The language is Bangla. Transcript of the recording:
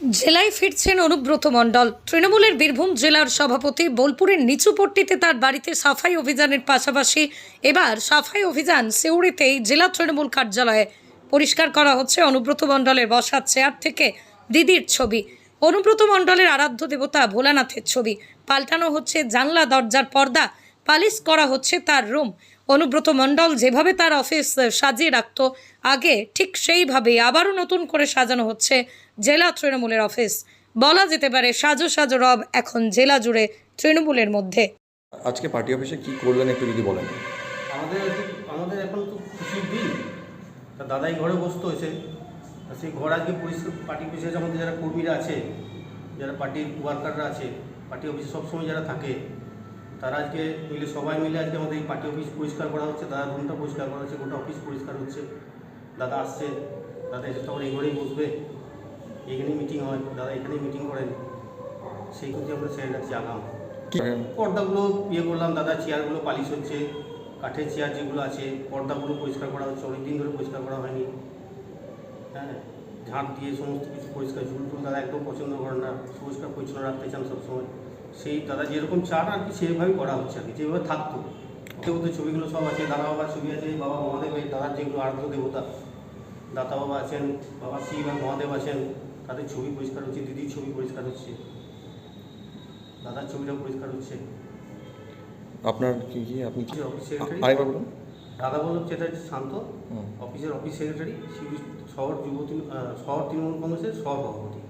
জেলায় ফিরছেন অনুব্রত মণ্ডল। তৃণমূলের বীরভূম জেলার সভাপতি বোলপুরের নিচুপট্টিতে তার বাড়িতে সাফাই অভিযানের পাশাপাশি এবার সাফাই অভিযান সিউড়িতেই জেলা তৃণমূল কার্যালয়ে পরিষ্কার করা হচ্ছে। অনুব্রত মণ্ডলের বসার চেয়ার থেকে দিদির ছবি, অনুব্রত মণ্ডলের আরাধ্য দেবতা ভোলানাথের ছবি, পাল্টানো হচ্ছে জানলা দরজার পর্দা, পালিশ করা হচ্ছে তার রুম। অনুব্রত মণ্ডল যেভাবে তার অফিস সাজিয়ে রাখত আগে, ঠিক সেইভাবেই আবারও নতুন করে সাজানো হচ্ছে জেলা তৃণমূলের অফিস। বলা যেতে পারে সাজো সাজো রব এখন জেলা জুড়ে তৃণমূলের মধ্যে। আজকে পার্টি অফিসে কি করলেন একটু যদি বলেন। আমাদের এখন তো খুশির দিন। তা দাদাই ঘরে বসতে হয়েছে, সেই ঘর আজকে পরিষ্কার। পার্টি অফিসে আমাদের যারা কর্মীরা আছে, যারা পার্টির ওয়ার্কাররা আছে, পার্টি অফিসে সবসময় যারা থাকে, তারা আজকে মিলে সবাই মিলে আজকে আমাদের এই পার্টি অফিস পরিষ্কার করা হচ্ছে। দাদার রুমটা পরিষ্কার করা হচ্ছে, গোটা অফিস পরিষ্কার হচ্ছে। দাদা আসছে, দাদা এসে তখন এই ঘরেই বসবে, এখানেই মিটিং হয়, দাদা এখানেই মিটিং করেন। সেই কিন্তু আমরা সেরে রাখছি আগাম। পর্দাগুলো করলাম, দাদা চেয়ারগুলো পালিশ হচ্ছে, কাঠের চেয়ার যেগুলো আছে পর্দাগুলো পরিষ্কার করা হচ্ছে, অনেকদিন ধরে পরিষ্কার করা হয়নি। হ্যাঁ, ঝাঁট দিয়ে সমস্ত কিছু পরিষ্কার। ঝুল টুল দাদা একদম পছন্দ করেন না, পরিষ্কার পরিচ্ছন্ন রাখতে চান সবসময়। সেই দাদা যেরকম চান আর কি সেইভাবেই করা হচ্ছে আর কি, যেভাবে থাকতো। ওদের ছবিগুলো সব আছে, দাদা বাবার ছবি আছে, বাবা মহাদেব, দাদার যেগুলো আরাধ্য দেবতা, দাতা বাবা আছেন, বাবা শিব আর মহাদেব আছেন, তাদের ছবি পরিষ্কার হচ্ছে, দিদির ছবি পরিষ্কার হচ্ছে, দাদার ছবিটা পরিষ্কার হচ্ছে। আপনার কি আপনি অফিস সেক্রেটারি আরেকবার বলুন। দাদা বল্লভ চ্যাটার্জি শান্ত, অফিসের অফিস সেক্রেটারি, শহর তৃণমূল কংগ্রেসের সহসভাপতি।